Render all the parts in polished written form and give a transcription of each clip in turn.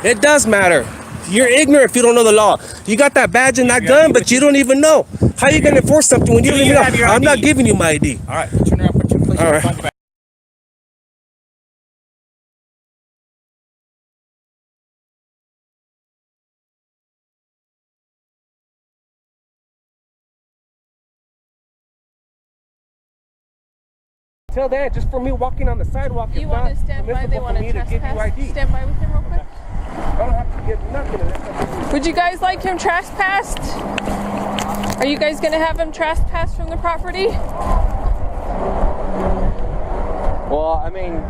It does matter. You're ignorant if you don't know the law. You got that badge and that gun, but you don't even know. How are you going to enforce something when you don't even know? I'm not giving you my ID. All right, turn around, put your place in front back. Tell that just for me walking on the sidewalk. You want to stand by? They want to trespass. Stand by with him real quick. I don't have to give nothing. Would you guys like him trespassed? Are you guys going to have him trespassed from the property? Well, I mean,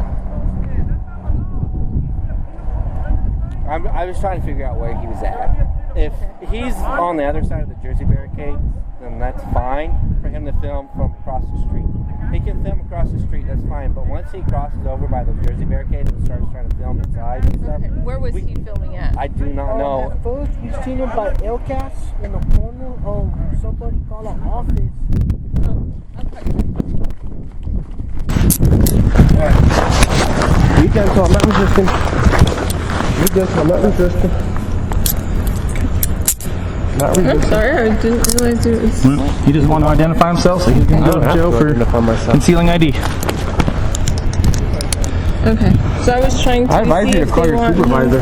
I was trying to figure out where he was at. If he's on the other side of the Jersey barricade, then that's fine for him to film from across the street. He can film across the street, that's fine. But once he crosses over by the Jersey barricade and starts trying to film inside and stuff. Okay. Where was he filming at? I do not know. At first, we seen him by LCAS in the corner of somebody called an office. You can call, I'm not resisting. You can call, I'm not resisting. I'm sorry, I didn't realize it was... He doesn't want to identify himself, so he's going to go to jail for concealing ID. Okay, so I was trying to I advise you to call your supervisor.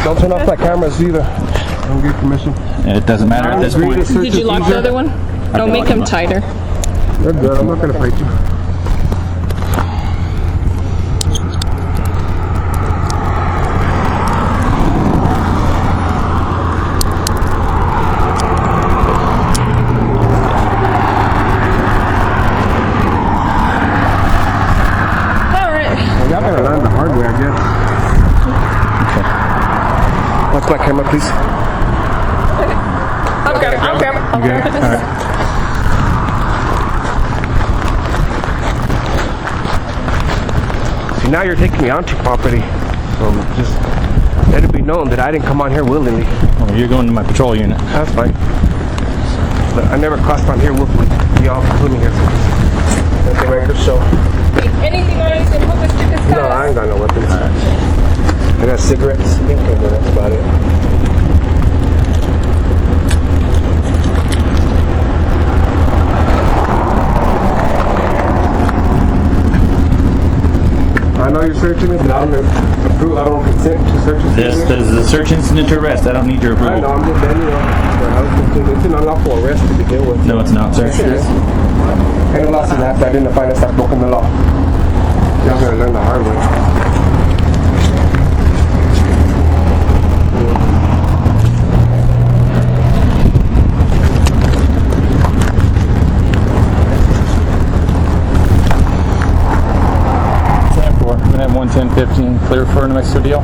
Don't turn off that cameras either. I don't get permission. It doesn't matter at this point. Did you lock the other one? No, make him tighter. You're good, I'm not going to fight you. Watch my camera, please. Okay. I'll grab it. Alright. See, now you're taking me onto property. So just let it be known that I didn't come on here willingly. Well, you're going to my patrol unit. That's fine. But I never crossed on here willfully. Y'all put me here. Let the record show. Anything else in public to discuss? No, I ain't got no weapons. I got cigarettes. Okay, that's about it. I know you're searching me, but I don't consent to search and This is a search incident to arrest. I don't need your approval. I know, I'm just letting you know. It's an unlawful arrest to begin with. No, it's not, sir. Yes, it is. Any losses after identifying us have broken the law. Y'all gotta learn the hard way. We're going to have 110-15 clear for New Mexico deal.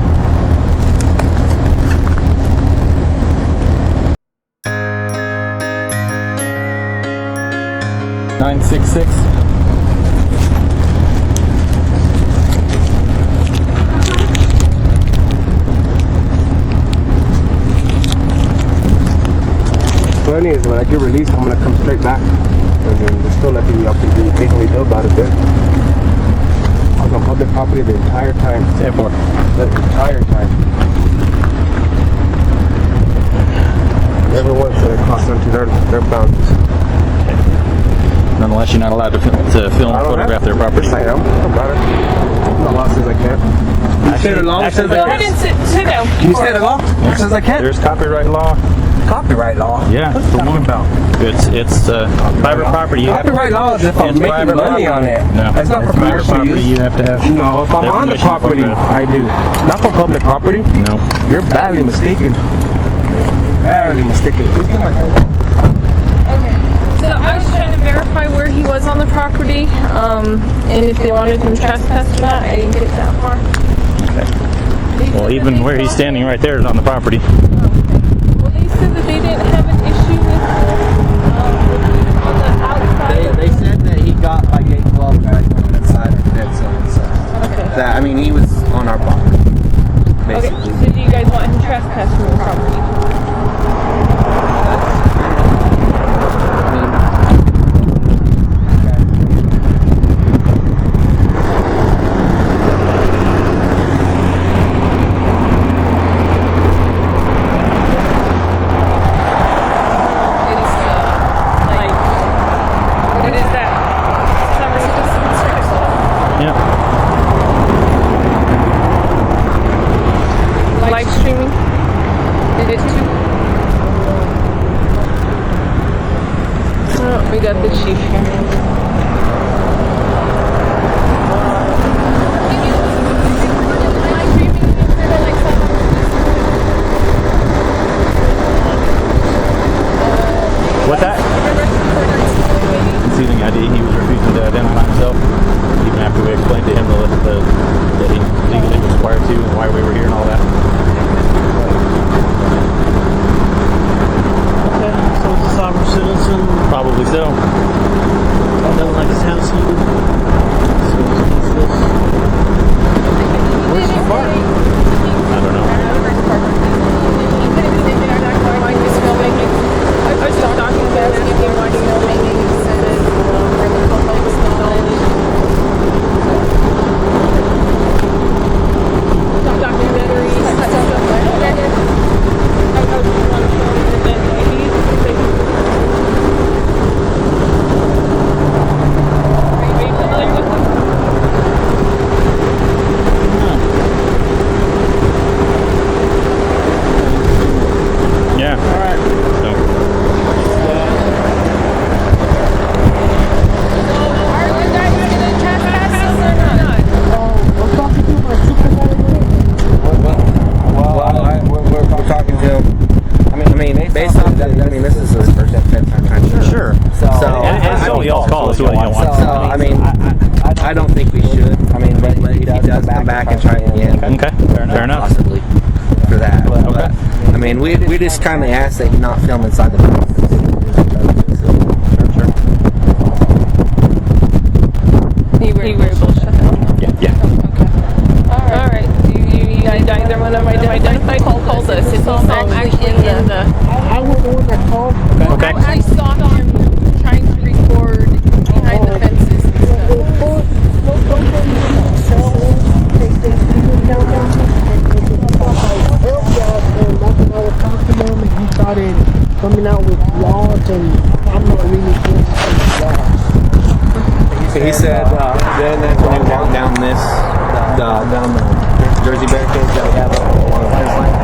$966. Funny is when I get released, I'm gonna come straight back, and then they're still letting me up and making me know about it there. I was on public property the entire time. The entire time. Never once did I cross onto their boundaries. Nonetheless, you're not allowed to film photograph their property. Yes, I am. About it. The law says I can't. You say the law says I can't. Go ahead and sit down. You say the law says I can't. There's copyright law. Copyright law. Yeah, what's the talking about? It's private property. Copyright law is if I'm making money on it. No, it's not for private property. use. You have to have. No, if I'm on the property, I do. Not for public property. No. You're badly mistaken. Badly mistaken. Okay. So I was trying to verify where he was on the property, and if they wanted him trespassed or not. I didn't get that far. Okay. Well, even where he's standing right there is on the property. Well, they said that they didn't have an issue with on the outside. They said that he got by gate 12 guys on that side of the dead zone. So that, I mean, he was on our property, basically. Okay, so do you guys want him trespassed from the property? here and all that. Okay, so he's a sovereign citizen. Probably so. Doesn't like his house heated. So he's this. Where's the park? I don't know. I was talking about it, if you're watching filming, and said that for the public's knowledge. Documentary, stuff like that. I was on a film that he's Are you familiar with them? Yeah. All right. So, Are you guys gonna trespass us or not? I'm talking to my supervisor. We're talking to him. I mean, based off that, I mean, this is his first time. sure. So, And it's only y'all's call. It's what you don't want. So, I mean, I don't think we should. I mean, but he does come back and try it again. Okay. Fair enough. Possibly for that. Okay. But, I mean, we just kindly ask that you not film inside the house. Sure. You were able to shut down. Yeah. All right. You guys, either one of them identified called us. It's all actually in the. I was the one that called. Okay. I saw him trying to record behind the fences and stuff. He started coming out with laws, and I'm not really against these laws. He said, then that's when he walked down down the Jersey barricades that we have along the fence line.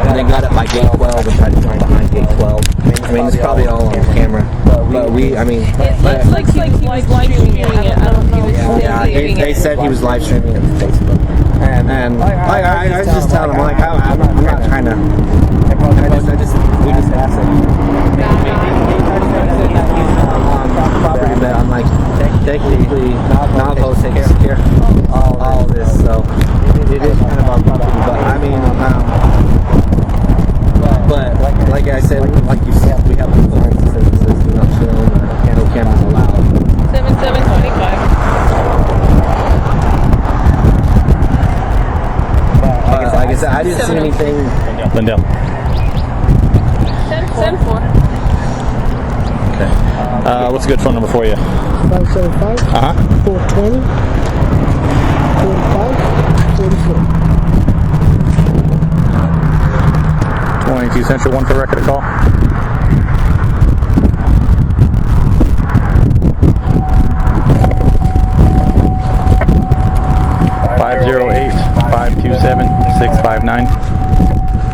And then got up by gate 12 and tried to climb behind gate 12. I mean, it's probably all on camera. But we, I mean, It looks like he was live streaming it. I don't know if he was yeah, videoing they it. said he was live streaming it on Facebook. And I was just telling him, like, I'm not trying to. We just asked him. Property, but I'm like, technically, Navajo takes care of all of this, so it is kind of our property. But I mean, but like I said, like you said, we have the lines that says do not film, no cameras allowed. 7725. Like I said, I didn't see anything. Lindell. 10-4. Okay. What's a good phone number for you? 575 420 45 44. 22 Central, one for record of call. $508-527-659.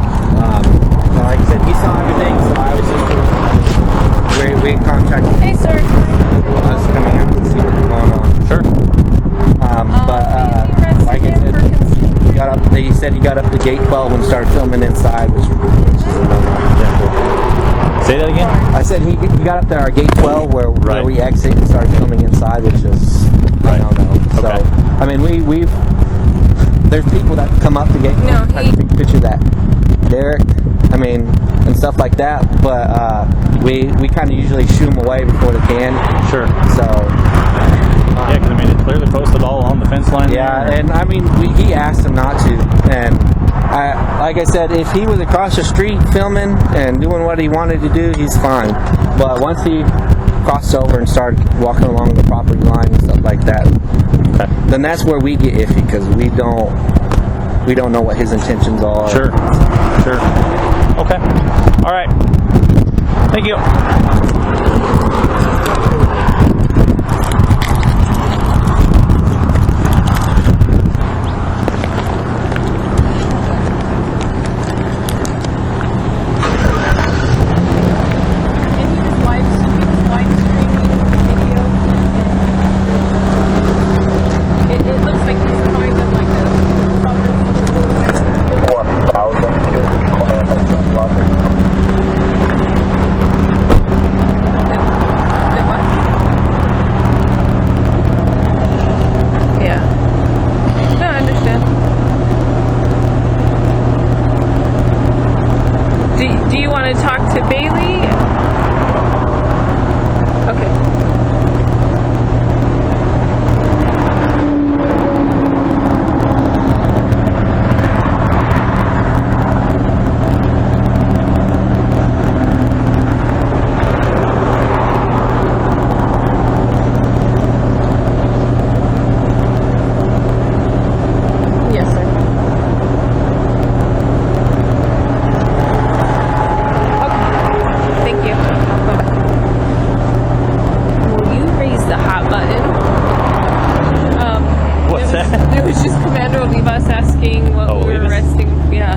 Like I said, he saw everything, so I was just we contacted Hey, sir. us coming out and see what's going on. Sure. Like I said, he said he got up to gate 12 and started filming inside, which is a no-no. Say that again? I said he got up to our gate 12 where we exit and started filming inside, which is I don't know. So Okay. I mean, we've there's people that come up to gate. No, I can picture that. Derek, I mean, and stuff like that. But we kind of usually shoo them away before they can. Sure. So Yeah, because I mean, it's clearly posted all on the fence line. yeah, there. and I mean, he asked him not to, and like I said, if he was across the street filming and doing what he wanted to do, he's fine. But once he crossed over and started walking along the property line and stuff like that, then that's where we get iffy because we don't know what his intentions are. Sure. Okay. All right. Thank you. And he was live streaming video. It looks like he's kind of like us asking what Oh, we were Avis? arresting. Yeah.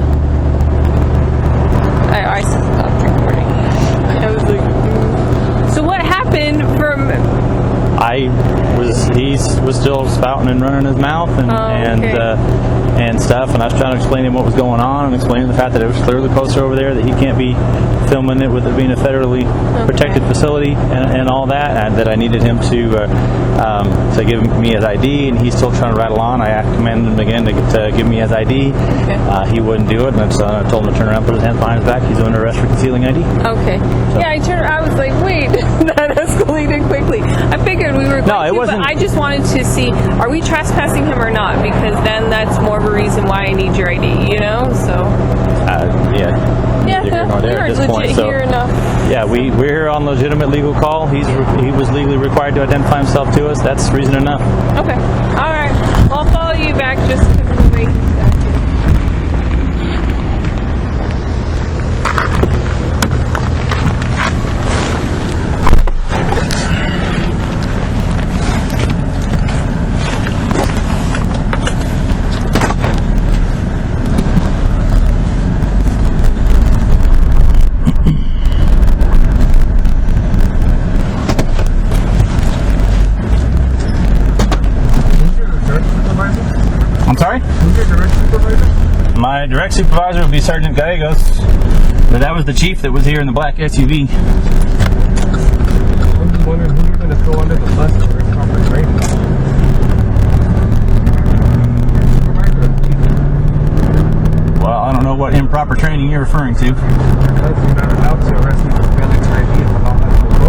I stopped recording. I was like, so what happened from? He was still spouting and running his mouth and stuff, and I was trying to explain to him what was going on and explaining the fact that it was clearly posted over there that he can't be filming it with it being a federally protected facility and all that, and that I needed him to give me his ID, and he's still trying to rattle on. I commanded him again to give me his ID. Okay. He wouldn't do it, and so I told him to turn around, put his hands behind his back. He's under arrest for concealing ID. Okay. Yeah, I was like, wait, that escalated quickly. I figured we were going No, it to, wasn't. but I just wanted to see, are we trespassing him or not? Because then that's more of a reason why I need your ID, you know? So. Yeah. Yeah, Neither here nor there you're at this legit point, so- here enough. Yeah, we're here on legitimate legal call. He was legally required to identify himself to us. That's reason enough. Okay. All right. Well, I'll follow you back just because of the way he's acting. I'm sorry? Who's your direct supervisor? My direct supervisor would be Sergeant Gallegos, but that was the chief that was here in the black SUV. I'm just wondering who you're going to throw under the bus for improper training. Supervisor or chief? Well, I don't know what improper training you're referring to. Because you're not allowed to arrest me for failing to ID and allow that to go.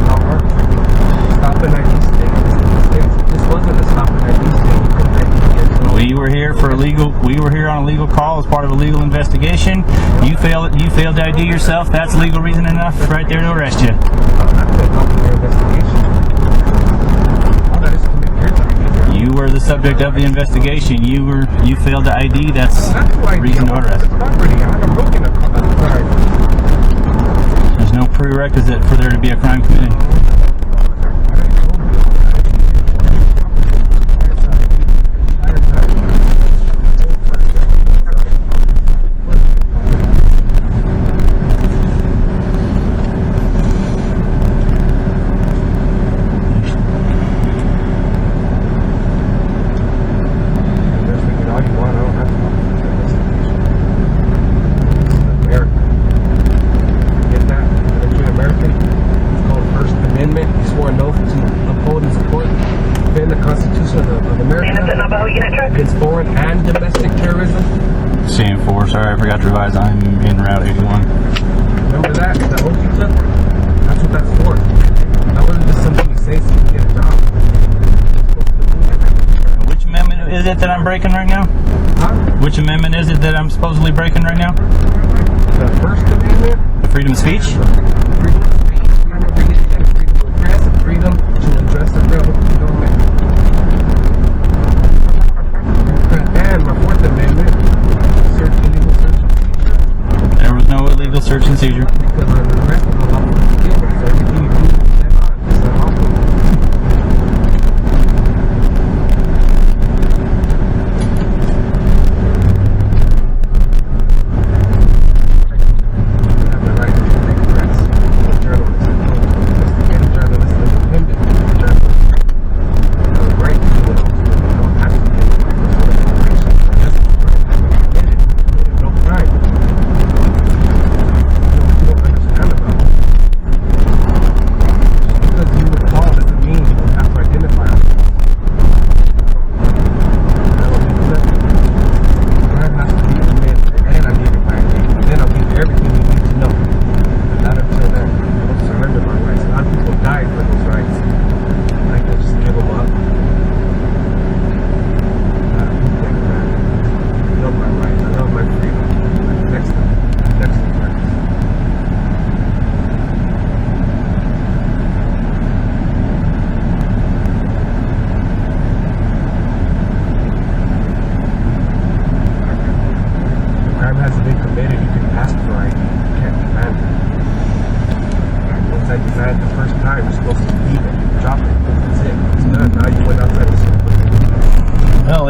Not work. Stop an ID state. This wasn't a stop an ID state. We were here for we were here on a legal call as part of a legal investigation. You failed to ID yourself. That's legal reason enough right there to arrest you. You were the subject of the investigation. You failed to ID. That's reason to arrest. There's no prerequisite for there to be a crime committed. Against foreign and domestic terrorism. CM4, sorry, I forgot to revise. I'm in Route 81. Remember that? That oath you took? That's what that's for. That wasn't just something you say so you can get a job. Which amendment is it that I'm breaking right now? Huh? Which amendment is it that I'm supposedly breaking right now? The First Amendment? The freedom of speech? Freedom of speech, freedom of religion, freedom of press, and freedom to address the government. And my Fourth Amendment, illegal search and seizure. There was no illegal search and seizure. Because I'm arrested a lot of people, so everything you do is dead on. It's unlawful. You have the right to make threats.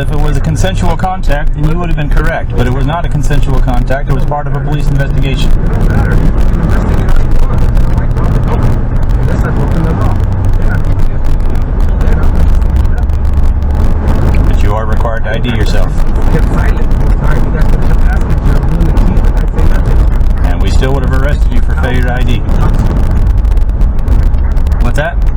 if it was a consensual contact, then you would have been correct. But it was not a consensual contact. It was part of a police investigation. But you are required to ID yourself. And we still would have arrested you for failure to ID. What's that?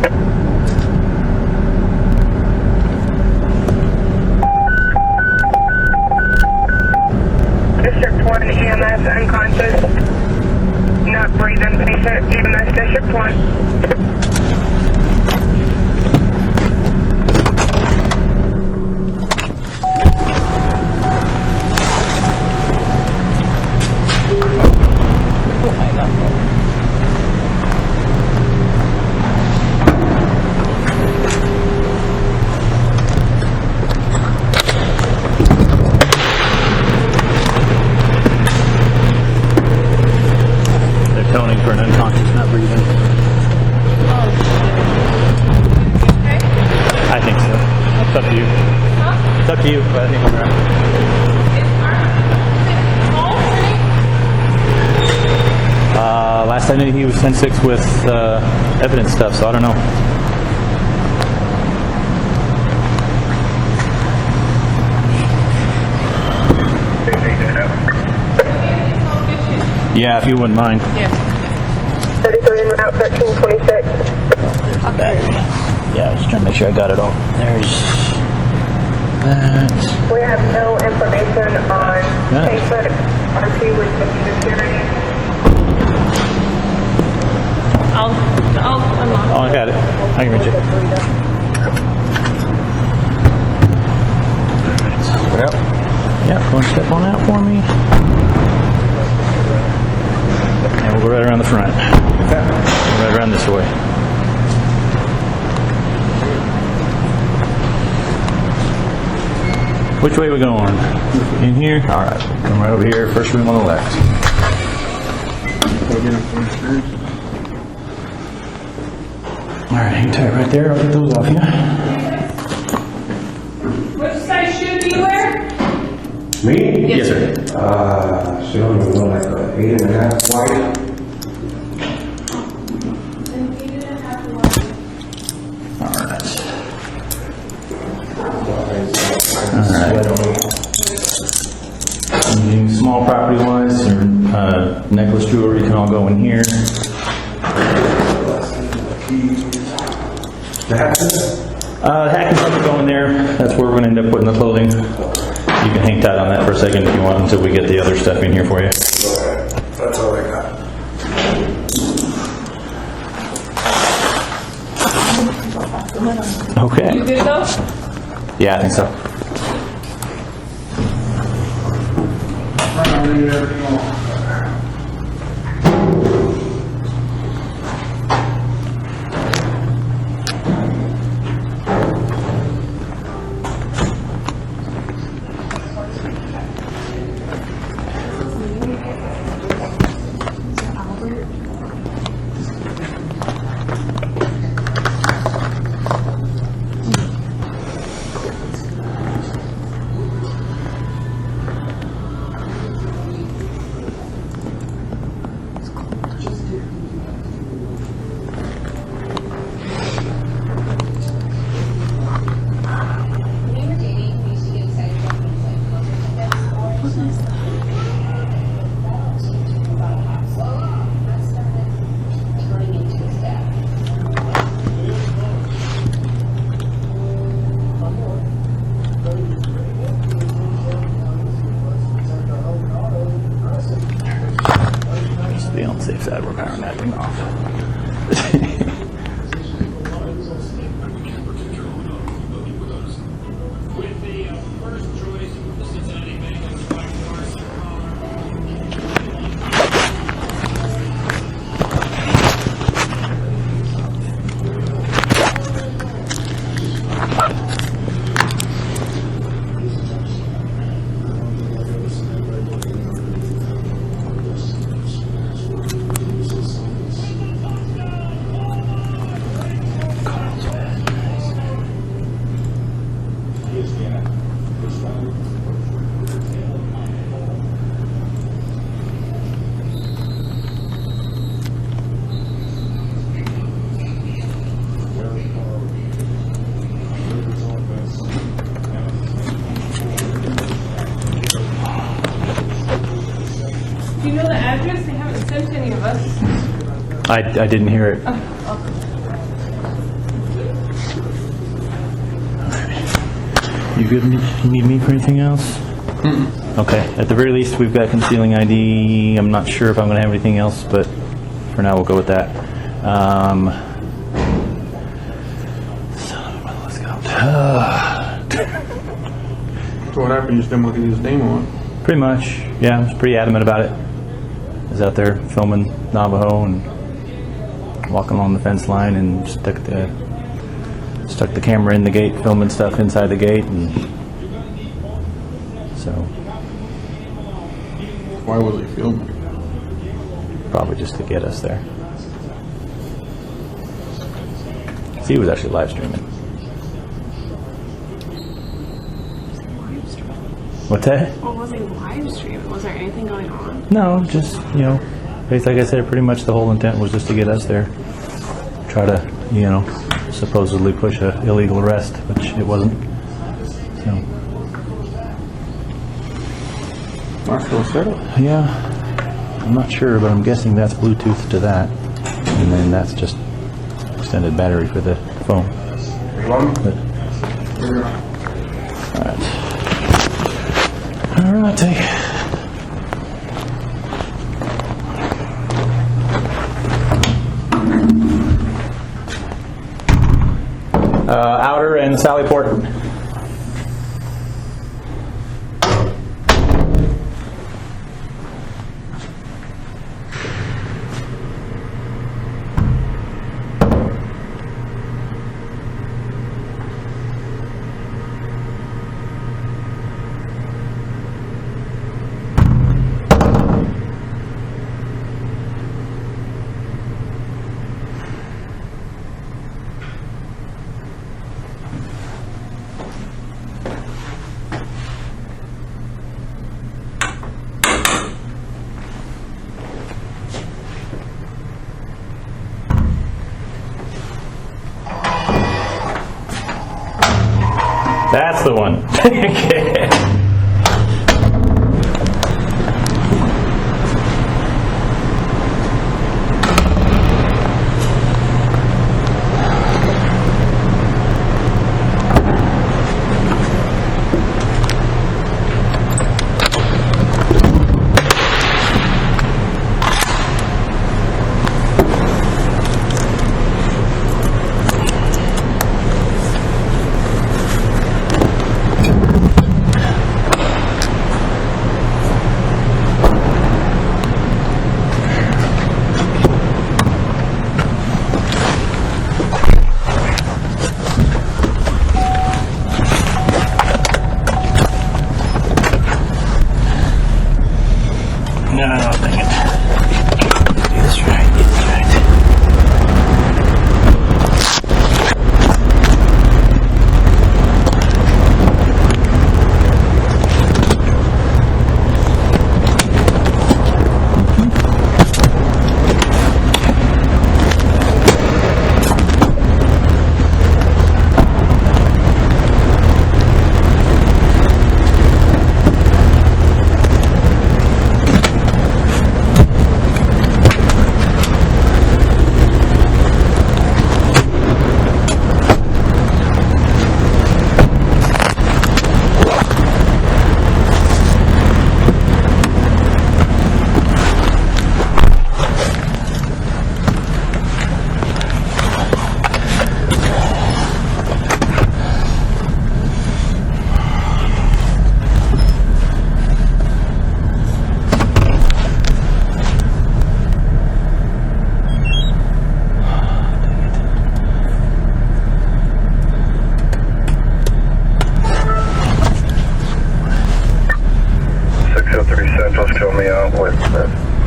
District 1 EMS unconscious. Not breathing patient. EMS District 1. They're toning for an unconscious, not breathing. I think so. It's up to you. It's up to you, but I think I'm right. Last I knew he was 10-6 with evidence stuff, so I don't know. Yeah, if you wouldn't mind. Yeah. 33 en route 1326. Yeah, I was trying to make sure I got it all. There's that. We have no information on Yeah. patient RT with security. I'll unlock. Oh, I got it. I can reach it. Yep. Yeah, go and step on out for me. And we'll go right around the front. Right around this way. Which way are we going? In here? Alright, come right over here. First room on the left. Alright, hang tight right there. I'll get those off you. Which size shoe do you wear? Me? Yes, sir. She don't even know, like 8.5 wide. Alright. Anything small property wise or necklace jewelry can all go in here. The hat can probably go in there. That's where we're going to end up putting the clothing. You can hang tight on that for a second if you want until we get the other stuff in here for you. That's all I got. Okay. You good to go? Yeah, I think so. Be on the safe side, we're powering that thing off. Do you know the address? They haven't sent any of us. I didn't hear it. You good? You need me for anything else? Okay. At the very least, we've got concealing ID. I'm not sure if I'm going to have anything else, but for now, we'll go with that. Let's go. So what happened? You just didn't want to get his name on. Pretty much. Yeah, I was pretty adamant about it. I was out there filming Navajo and walking along the fence line and stuck the camera in the gate, filming stuff inside the gate, and so Why was he filming? probably just to get us there. So he was actually live streaming. What's that? Well, was he live streaming? Was there anything going on? No, just, like I said, pretty much the whole intent was just to get us there. Try to, supposedly push a illegal arrest, which it wasn't. So, Marshall set up. yeah, I'm not sure, but I'm guessing that's Bluetooth to that. And then that's just extended battery for the phone. But, all right, take it. Outer and Sallyport. That's the one. Okay. No, dang it. Do this right, do this right. Central's kill me out with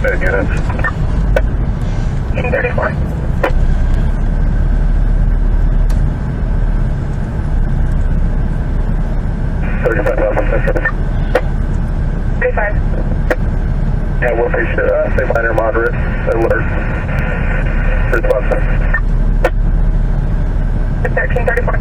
bed units. 34. 35. Yeah, we'll face it. Say minor, moderate, alert. Response. 1334.